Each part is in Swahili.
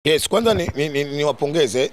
Yes, kwanza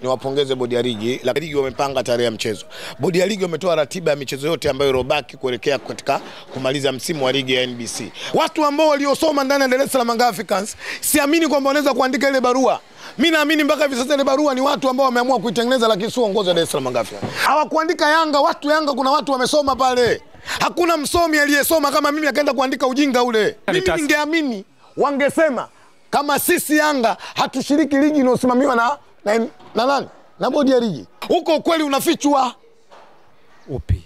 niwapongeze bodi ya ligi. La ligi wamepanga tarehe ya mchezo. Bodi ya ligi wametoa ratiba ya michezo yote ambayo irobaki kuelekea katika kumaliza msimu wa ligi ya NBC. Watu ambao waliosoma ndani ya Dar es Salaam Africans, siamini kwamba wanaweza kuandika ile barua. Mimi naamini mpaka hivi sasa ile barua ni watu ambao wameamua kuitengeneza, lakini sio uongozi wa Dar es Salaam Africans. Hawakuandika Yanga, watu Yanga kuna watu wamesoma pale. Hakuna msomi aliyesoma kama mimi akaenda kuandika ujinga ule. Mimi ningeamini wangesema kama sisi Yanga hatushiriki ligi inayosimamiwa na nani? Na bodi ya ligi. Huko kweli unafichwa. Upi?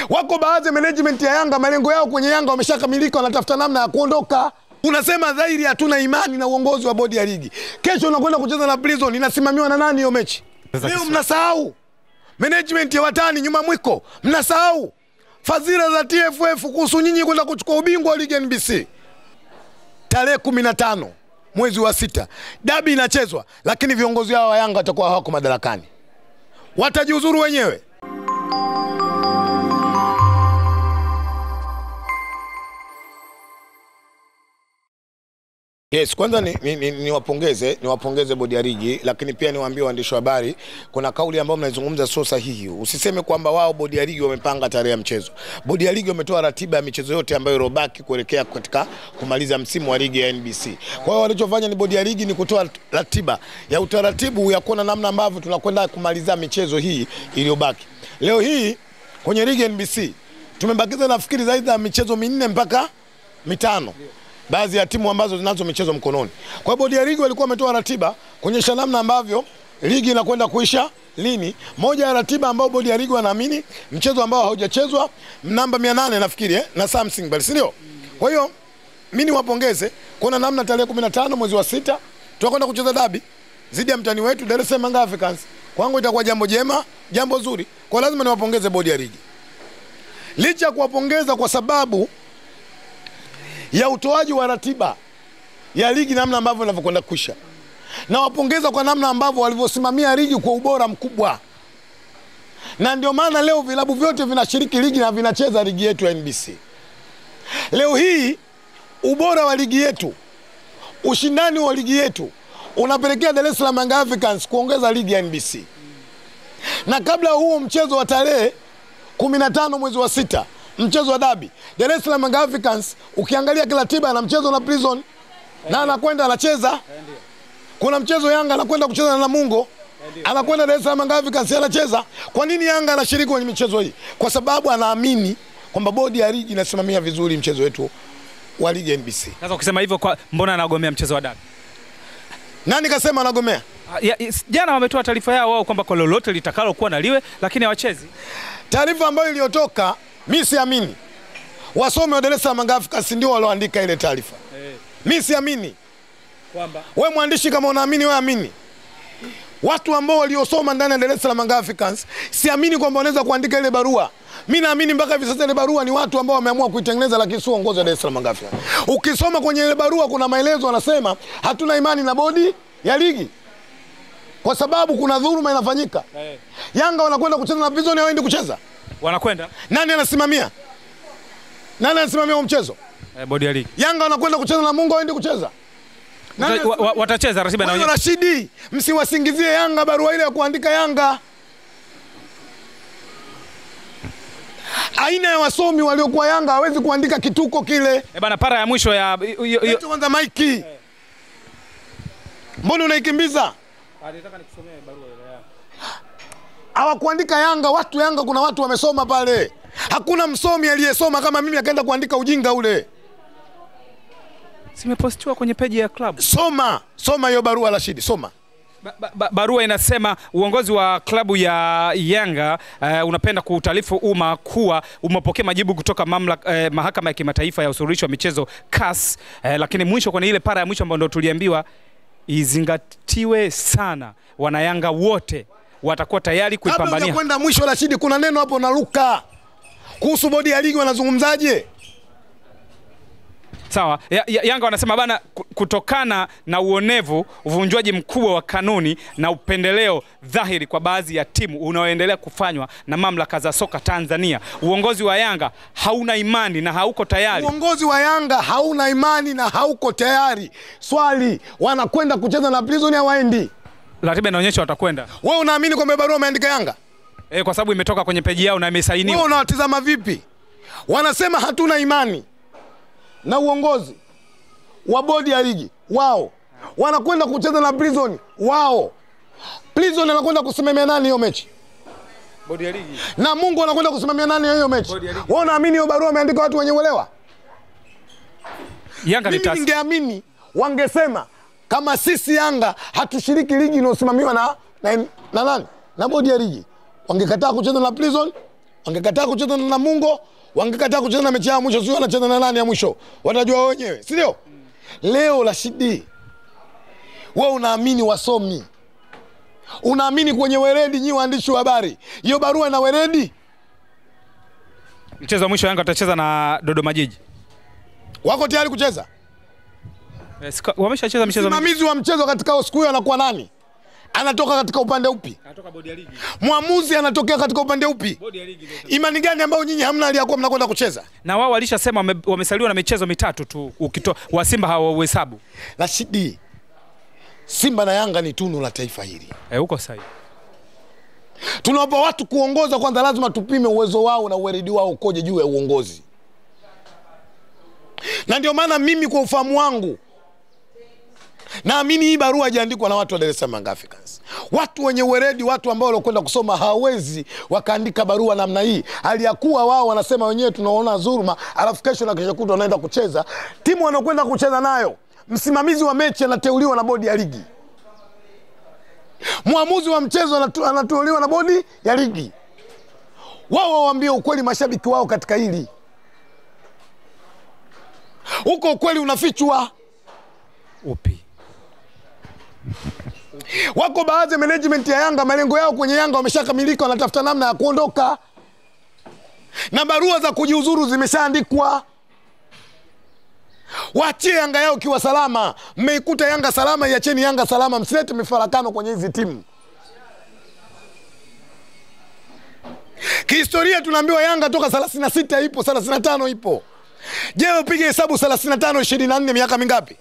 Wako baadhi ya management ya Yanga, malengo yao kwenye Yanga wameshakamilika, wanatafuta namna ya kuondoka. Unasema dhahiri hatuna imani na uongozi wa bodi ya ligi. Kesho unakwenda kucheza na Prison, inasimamiwa na nani hiyo mechi? Leo mnasahau. Management ya watani nyuma mwiko, mnasahau. Fadhila za TFF kuhusu nyinyi kwenda kuchukua ubingwa wa ligi NBC. Tarehe 15 mwezi wa 6 dabi inachezwa, lakini viongozi hao wa Yanga watakuwa hawako madarakani. Watajiuzuru wenyewe. Yes, kwanza niwapongeze bodi ya ligi, lakini pia niwaambie waandishi wa habari, kuna kauli ambayo mnaizungumza sio sahihi. Usiseme kwamba wao bodi ya ligi wamepanga tarehe ya mchezo. Bodi ya ligi wametoa ratiba ya michezo yote ambayo irobaki kuelekea katika kumaliza msimu wa ligi ya NBC. Kwa hiyo walichofanya ni bodi ya ligi ni kutoa ratiba ya utaratibu ya kuona namna ambavyo tunakwenda kumaliza michezo hii iliyobaki. Leo hii kwenye ligi ya NBC tumebakiza nafikiri zaidi ya michezo 4 mpaka 5. Baadhi ya timu ambazo zinazo michezo mkononi. Kwa hiyo bodi ya ligi walikuwa wametoa ratiba kuonyesha namna ambavyo ligi inakwenda kuisha lini. Moja ya ratiba ambao bodi ya ligi wanaamini mchezo ambao haujachezwa namba 800 nafikiri na something bali, si ndio? Kwa hiyo mimi niwapongeze kuna namna tarehe 15 mwezi wa 6 tutakwenda kucheza dabi zidi ya mtani wetu Dar es Salaam Africans. Kwangu itakuwa jambo jema, jambo zuri. Kwa lazima niwapongeze bodi ya ligi. Licha kuwapongeza kwa sababu ya utoaji wa ratiba ya ligi namna ambavyo inavyokwenda kuisha. Na wapongeza kwa namna ambavyo walivyosimamia ligi kwa ubora mkubwa. Na ndio maana leo vilabu vyote vinashiriki ligi na vinacheza ligi yetu ya NBC. Leo hii ubora wa ligi yetu, ushindani wa ligi yetu unapelekea Dar es Salaam Africans kuongeza ligi ya NBC. Na kabla huo mchezo wa tarehe 15 mwezi wa 6 mchezo wa dabi, Dar es Salaam Africans ukiangalia kila tiba na mchezo na Prison na anakwenda anacheza. Kuna mchezo Yanga anakwenda kucheza na Namungo, anakwenda Dar es Salaam Africans anacheza. Kwa nini Yanga anashiriki kwenye michezo hii? Kwa sababu anaamini kwamba bodi ya ligi inasimamia vizuri mchezo wetu wa ligi ya NBC. Sasa ukisema hivyo, kwa mbona anagomea mchezo wa dabi? Nani kasema anagomea? Jana wametoa taarifa yao wao kwamba kwa lolote litakalo kuwa na liwe, lakini hawachezi. Taarifa ambayo iliyotoka mimi siamini. Wasome wa Dar es Salaam Africans ndio walioandika ile taarifa. Mimi siamini. Kwamba wewe mwandishi kama unaamini wewe amini. Watu ambao waliosoma ndani ya Dar es Salaam Africans, siamini kwamba wanaweza kuandika ile barua. Mimi naamini mpaka hivi sasa ile barua ni watu ambao wameamua kuitengeneza, lakini sio uongozi wa Dar es Salaam Africans. Ukisoma kwenye ile barua kuna maelezo wanasema hatuna imani na bodi ya ligi kwa sababu kuna dhuluma inafanyika. Yanga wanakwenda kucheza na Prison, hawaendi kucheza. Wanakwenda. Nani anasimamia? Nani anasimamia mchezo? Bodi ya ligi. Yanga wanakwenda kucheza na Mungu, waende kucheza. Watacheza ratiba na wenyewe. Rashidi, msiwasingizie Yanga barua ile ya kuandika Yanga. Aina ya wasomi waliokuwa Yanga hawezi kuandika kituko kile. Bana, para ya mwisho ya kwanza Mike. Mbona unaikimbiza? Alitaka nikusomee barua ile ya. Hawakuandika Yanga, watu Yanga kuna watu wamesoma pale. Hakuna msomi aliyesoma kama mimi akaenda kuandika ujinga ule. Simepostiwa kwenye peji ya club. Soma hiyo barua Rashidi, soma. Barua inasema uongozi wa klabu ya Yanga unapenda kuutaarifu umma kuwa umepokea majibu kutoka mahakama ya kimataifa ya usuluhishi wa michezo CAS, lakini mwisho kwenye ile para ya mwisho ambayo ndio tuliambiwa izingatiwe sana, wana Yanga wote watakuwa tayari kuipambania. Kabla kwenda mwisho Rashidi, kuna neno hapo naruka kuhusu bodi ya ligi wanazungumzaje? Sawa. Yanga wanasema bana, kutokana na uonevu, uvunjwaji mkubwa wa kanuni na upendeleo dhahiri kwa baadhi ya timu unaoendelea kufanywa na mamlaka za soka Tanzania, uongozi wa Yanga hauna imani na hauko tayari. Uongozi wa Yanga hauna imani na hauko tayari. Swali, wanakwenda kucheza na Prison ya waendi? Ratiba inaonyesha watakwenda. Wewe unaamini kwamba barua imeandika Yanga? Kwa sababu imetoka kwenye peji yao na imesainiwa. Wewe unawatazama vipi? Wanasema hatuna imani na uongozi wa bodi ya ligi wao. Wanakwenda kucheza na Prison wao. Prison anakwenda kusimamia nani hiyo mechi? Bodi ya ligi. Na Mungu anakwenda kusimamia nani hiyo mechi? Wewe unaamini hiyo barua imeandika watu wenye uelewa? Yanga ni mimi ningeamini wangesema kama sisi Yanga hatushiriki ligi inayosimamiwa na nani? Na bodi ya ligi. Wangekataa kucheza na Prison, wangekataa kucheza na Namungo, wangekataa kucheza na mechi ya mwisho, sio wanacheza na nani ya mwisho? Watajua wenyewe, si ndio? Leo Rashidi, wewe unaamini wasomi? Unaamini kwenye weledi nyi waandishi wa habari? Hiyo barua ina weledi? Mchezo wa mwisho Yanga atacheza na Dodoma Jiji. Wako tayari kucheza? Wameshacheza mchezo. Msimamizi wa mchezo katika siku hiyo anakuwa nani? Anatoka katika upande upi? Anatoka bodi ya ligi. Muamuzi anatokea katika upande upi? Bodi ya ligi. Imani gani ambayo nyinyi hamna aliyakuwa mnakwenda kucheza? Na wao walishasema wamesaliwa na michezo mitatu tu, ukitoa wa Simba hawauhesabu. Rashidi, Simba na Yanga ni tunu la taifa hili. Uko sahihi. Tunawapa watu kuongoza, kwanza lazima tupime uwezo wao na uweredi wao ukoje juu ya uongozi. Na ndio maana mimi kwa ufahamu wangu naamini hii barua haijaandikwa na watu wa Dar es Salaam Africans. Watu wenye uweredi, watu ambao walokwenda kusoma hawezi wakaandika barua namna hii. Aliyakuwa wao wanasema wenyewe tunaona dhuluma, alafu kesho na kesho kutwa wanaenda kucheza. Timu wanakwenda kucheza nayo, msimamizi wa mechi anateuliwa na bodi ya ligi. Muamuzi wa mchezo anateuliwa na bodi ya ligi. Wao waambie ukweli mashabiki wao katika hili. Huko ukweli unafichwa. Upi? Wako baadhi ya management ya Yanga, malengo yao kwenye Yanga wameshakamilika, wanatafuta namna ya kuondoka. Na barua za kujiuzuru zimeshaandikwa. Waachie Yanga yao kiwa salama. Mmeikuta Yanga salama, iacheni Yanga salama, msilete mifarakano kwenye hizi timu. Kihistoria tunaambiwa Yanga toka 36 ipo, 35 ipo. Je, upige hesabu 35 24 miaka mingapi?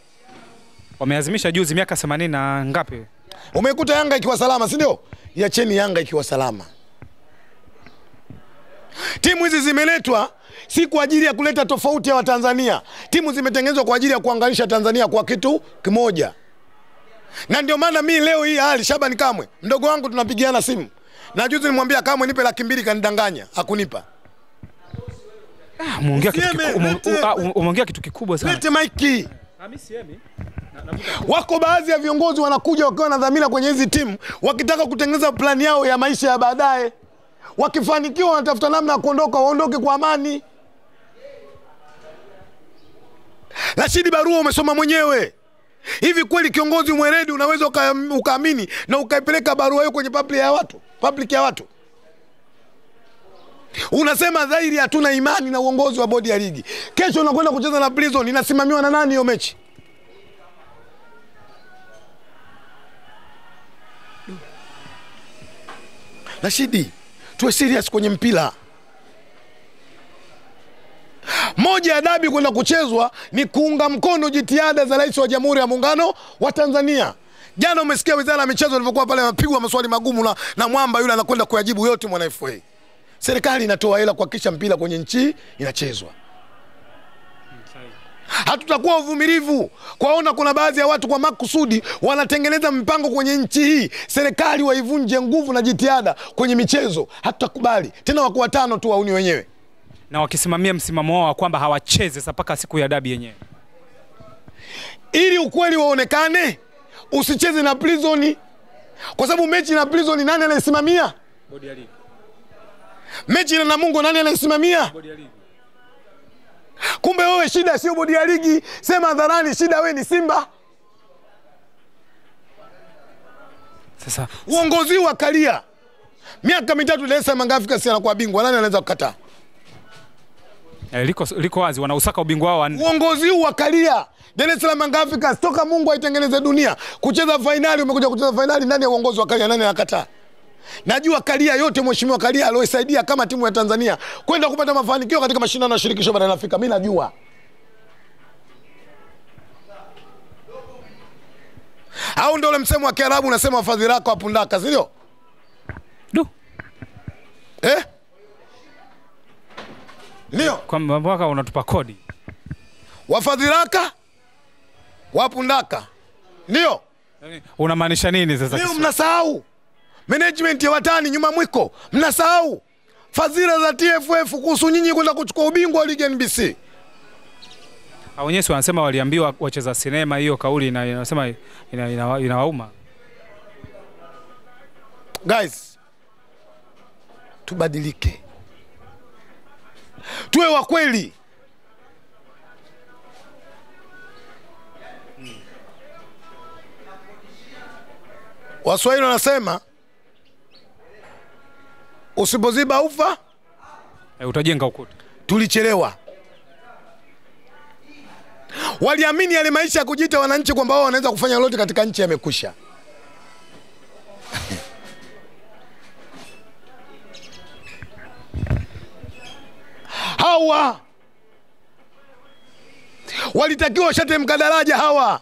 Wameazimisha juzi miaka 80 na ngapi? Umeikuta Yanga ikiwa salama, si ndio? Iacheni Yanga ikiwa salama. Timu hizi zimeletwa si kwa ajili ya kuleta tofauti ya Watanzania. Timu zimetengenezwa kwa ajili ya kuunganisha Tanzania kwa kitu kimoja. Na ndio maana mimi leo hii hali Shabani Kamwe, mdogo wangu tunapigiana simu. Na juzi nimwambia Kamwe nipe 200 kanidanganya, hakunipa. Umeongea kitu kikubwa sana. Lete maiki. Wako baadhi ya viongozi wanakuja wakiwa na dhamira kwenye hizi timu, wakitaka kutengeneza plani yao ya maisha ya baadaye. Wakifanikiwa wanatafuta namna ya kuondoka, waondoke kwa amani. Rashidi, barua umesoma mwenyewe. Hivi kweli kiongozi mweredi unaweza ukaamini na ukaipeleka barua hiyo kwenye public ya watu? Unasema dhahiri hatuna imani na uongozi wa bodi ya ligi. Kesho unakwenda kucheza na Prison, inasimamiwa na nani hiyo mechi? Rashidi, tuwe serious kwenye mpira. Moja ya dabi kwenda kuchezwa ni kuunga mkono jitihada za Rais wa Jamhuri ya Muungano wa Tanzania. Jana umesikia Wizara ya Michezo ilivyokuwa pale wapigwa maswali magumu na mwamba yule anakwenda kuyajibu yote mwana FA. Serikali inatoa hela kuhakikisha mpira kwenye nchi inachezwa. Hatutakuwa uvumilivu kwaona kuna baadhi ya watu kwa makusudi wanatengeneza mpango kwenye nchi hii, serikali waivunje nguvu na jitihada kwenye michezo. Hatutakubali tena. Wako watano tu wauni wenyewe, na wakisimamia msimamo wao kwamba hawacheze mpaka siku ya dabi yenyewe. Ili ukweli waonekane, usicheze na Prison, kwa sababu mechi na Prison nani anasimamia? Bodi ya ligi. Mechi na Namungo nani anasimamia? Bodi ya ligi. Kumbe wewe shida sio bodi ya ligi, sema hadharani shida wewe ni Simba. Sasa uongozi wa Kalia miaka mitatu Dar es Salaam Africans anakuwa bingwa, nani anaweza kukataa? Liko wazi, wanausaka ubingwa wao wanne. Uongozi huu wakalia Dar es Salaam Young Africans toka Mungu aitengeneze dunia kucheza finali, umekuja kucheza finali ndani ya uongozi wa Kalia, nani anakataa? Najua Kalia yote, mheshimiwa Kalia aliyosaidia kama timu ya Tanzania kwenda kupata mafanikio katika mashindano ya shirikisho barani Afrika, mimi najua. Au ndio ule msemo wa Kiarabu unasema wafadhili wako wapundaka, sio? Ndio. Kwa mpaka unatupa kodi. Wafadhilaka wapundaka. Ndio. Unamaanisha nini sasa? Ndio, mnasahau. Management ya watani nyuma mwiko. Mnasahau fadhila za TFF kuhusu nyinyi kwenda kuchukua ubingwa wa ligi NBC. Wenyewe wanasema waliambiwa wacheza sinema, hiyo kauli inasema inawauma. Guys, tubadilike. Tuwe wa kweli. Waswahili wanasema usipoziba ufa utajenga ukuta. Tulichelewa. Waliamini yale maisha ya kujiita wananchi kwamba wao wanaweza kufanya lolote katika nchi yamekwisha. Hawa walitakiwa shatemka daraja hawa.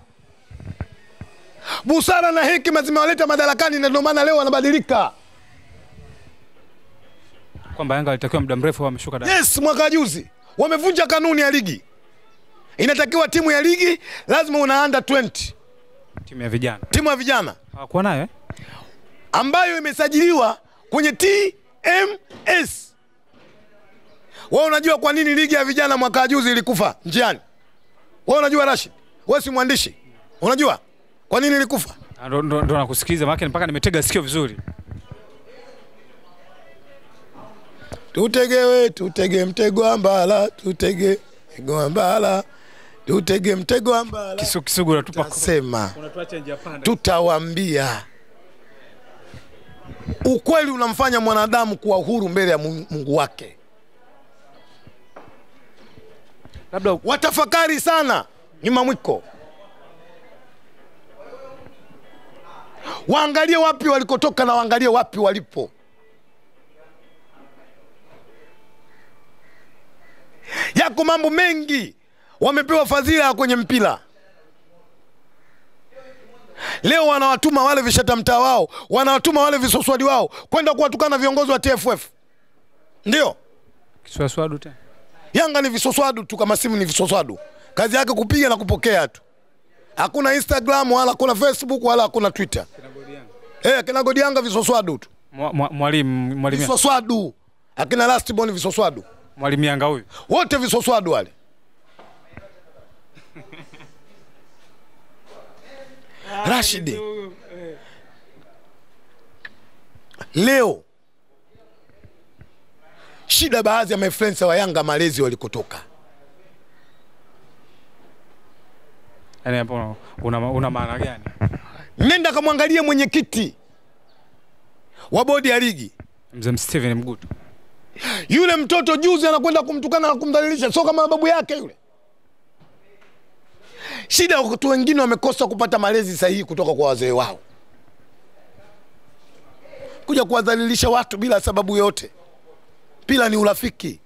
Busara na hekima zimewaleta madarakani na ndio maana leo wanabadilika. Kwamba Yanga alitakiwa muda mrefu wameshuka daraja. Yes, mwaka juzi wamevunja kanuni ya ligi. Inatakiwa timu ya ligi lazima una under 20. Timu ya vijana. Timu ya vijana. Hawakuwa nayo ambayo imesajiliwa kwenye TMS. Wewe unajua kwa nini ligi ya vijana mwaka juzi ilikufa njiani? Wewe unajua Rashid? Wewe si mwandishi. Unajua kwa nini ilikufa? Ndo nakusikiza maana mpaka nimetega sikio vizuri. Tutege mtego wa mbala, tutege mtego wa mbala. Tutege mtego wa mbala. Kisugu unatupa sema. Unatuacha nje panda. Tutawaambia. Ukweli unamfanya mwanadamu kuwa huru mbele ya Mungu wake. Labda watafakari sana nyuma mwiko. Waangalie wapi walikotoka na waangalie wapi walipo. Yako mambo mengi wamepewa fadhila kwenye mpira. Leo wanawatuma wale vishata mtaa wao, wanawatuma wale visoswadi wao kwenda kuwatukana viongozi wa TFF. Ndio. Kiswaswadu tena. Yanga ni visoswadu tu kama simu ni visoswadu. Kazi yake kupiga na kupokea tu. Hakuna Instagram wala hakuna Facebook wala hakuna Twitter. Kina Godi Yanga visoswadu tu. Mwalimu visoswadu. Akina Lastborn visoswadu. Mwalimu Yanga huyu. Wote visoswadu wale. Rashid. Leo shida baadhi ya influencer wa Yanga malezi walikotoka. Yaani hapo una maana gani? Nenda kamwangalie mwenyekiti wa bodi ya ligi, Mzee Steven Mguto. Yule mtoto juzi anakwenda kumtukana na kumdhalilisha, sio kama babu yake yule. Shida watu wengine wamekosa kupata malezi sahihi kutoka kwa wazee wao. Kuja kuwadhalilisha watu bila sababu yote. Mpira ni urafiki.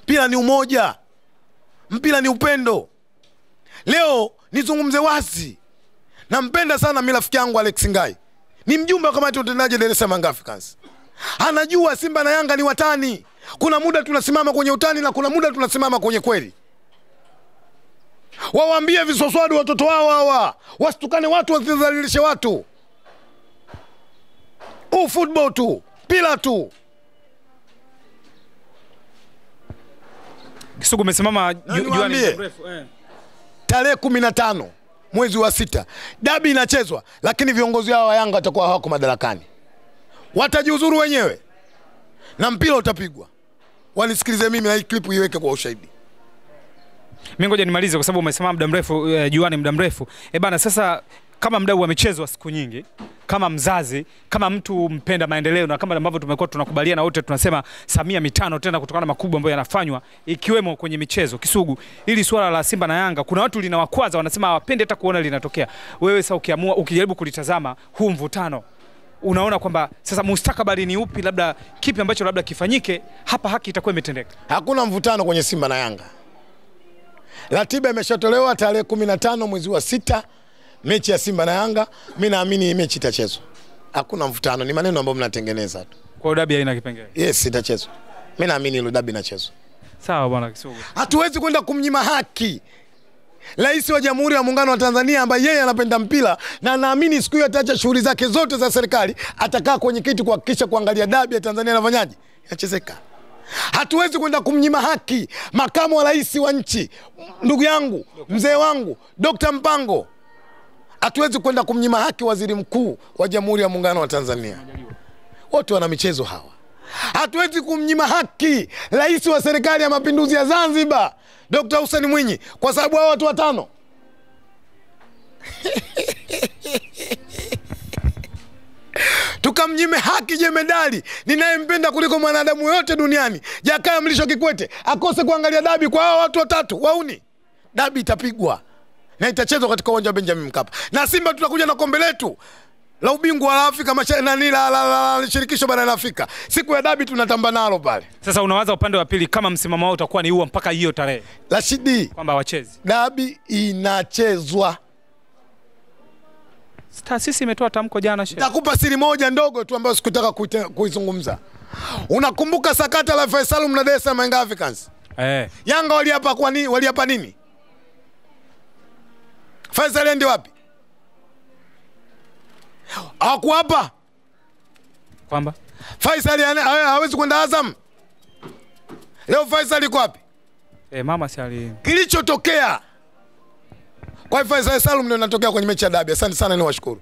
Mpira ni umoja. Mpira ni upendo. Leo nizungumze wazi. Nampenda sana mimi rafiki yangu Alex Ngai. Ni mjumbe wa kamati ya utendaji Dar es Salaam Young Africans. Anajua Simba na Yanga ni watani. Kuna muda tunasimama kwenye utani na kuna muda tunasimama kwenye kweli. Wawaambie visoswadu watoto wao hawa, wasitukane watu, wasidhalilishe watu. Football tu, pila tu. Kisugu umesimama juani mrefu. Tarehe 15 mwezi wa 6 dabi inachezwa, lakini viongozi hao wa Yanga watakuwa hawako madarakani. Watajiuzuru wenyewe na mpira utapigwa. Wanisikilize mimi na hii clip iweke kwa ushahidi. Mimi ngoja nimalize kwa sababu umesema muda mrefu juani muda mrefu. Bana sasa kama mdau wa michezo wa siku nyingi, kama mzazi, kama mtu mpenda maendeleo, na kama ambavyo tumekuwa tunakubaliana wote tunasema Samia mitano tena kutokana na makubwa ambayo yanafanywa ikiwemo kwenye michezo. Kisugu, ili swala la Simba na Yanga kuna watu linawakwaza, wanasema hawapende hata kuona linatokea. Wewe sasa ukiamua, ukijaribu kulitazama huu mvutano, unaona kwamba sasa mustakabali ni upi, labda kipi ambacho labda kifanyike hapa haki itakuwa imetendeka? Hakuna mvutano kwenye Simba na Yanga. Ratiba imeshatolewa tarehe 15 mwezi wa 6, mechi ya Simba na Yanga. Mimi naamini hii mechi itachezwa. Hakuna mvutano, ni maneno ambayo mnatengeneza tu. Kwa dabi haina kipengele. Yes, itachezwa. Mimi naamini ile dabi inachezwa. Sawa bwana Kisugu. Hatuwezi kwenda kumnyima haki Rais wa Jamhuri ya Muungano wa Tanzania ambaye yeye anapenda mpira na naamini siku hiyo ataacha shughuli zake zote za serikali, atakaa kwenye kiti kuhakikisha kuangalia dabi ya Tanzania inafanyaje, inachezeka. Hatuwezi kwenda kumnyima haki makamu wa rais wa nchi, ndugu yangu, mzee wangu, Dr. Mpango. Hatuwezi kwenda kumnyima haki waziri mkuu wa Jamhuri ya Muungano wa Tanzania. Wote wana michezo hawa. Hatuwezi kumnyima haki rais wa serikali ya mapinduzi ya Zanzibar, Dr. Hussein Mwinyi, kwa sababu hao watu watano. Tukamnyime haki jemedali ninayempenda kuliko mwanadamu yote duniani, Jakaya Mlisho Kikwete, akose kuangalia dabi kwa hao watu watatu wauni. Dabi itapigwa na itachezwa katika uwanja wa Benjamin Mkapa. Na Simba tutakuja na kombe letu la ubingwa wa Afrika Mashariki la shirikisho barani Afrika. Siku ya dabi tunatamba nalo pale. Sasa unawaza upande wa pili kama msimamo wao utakuwa ni huo mpaka hiyo tarehe? Rashidi, kwamba wachezi. Dabi inachezwa. Taasisi imetoa tamko jana shehe. Nakupa siri moja ndogo tu ambayo sikutaka kuizungumza. Unakumbuka sakata la Faisal na Dar es Salaam Young Africans? Yanga waliapa kwa nini? Waliapa nini? Faisal ende wapi? Hakuapa kwamba Faisal hawezi kwenda Azam. Leo Faisal yuko wapi? Mama si kilichotokea kwa Faisal Salum ndio inatokea kwenye mechi ya dabi. Asante sana, niwashukuru.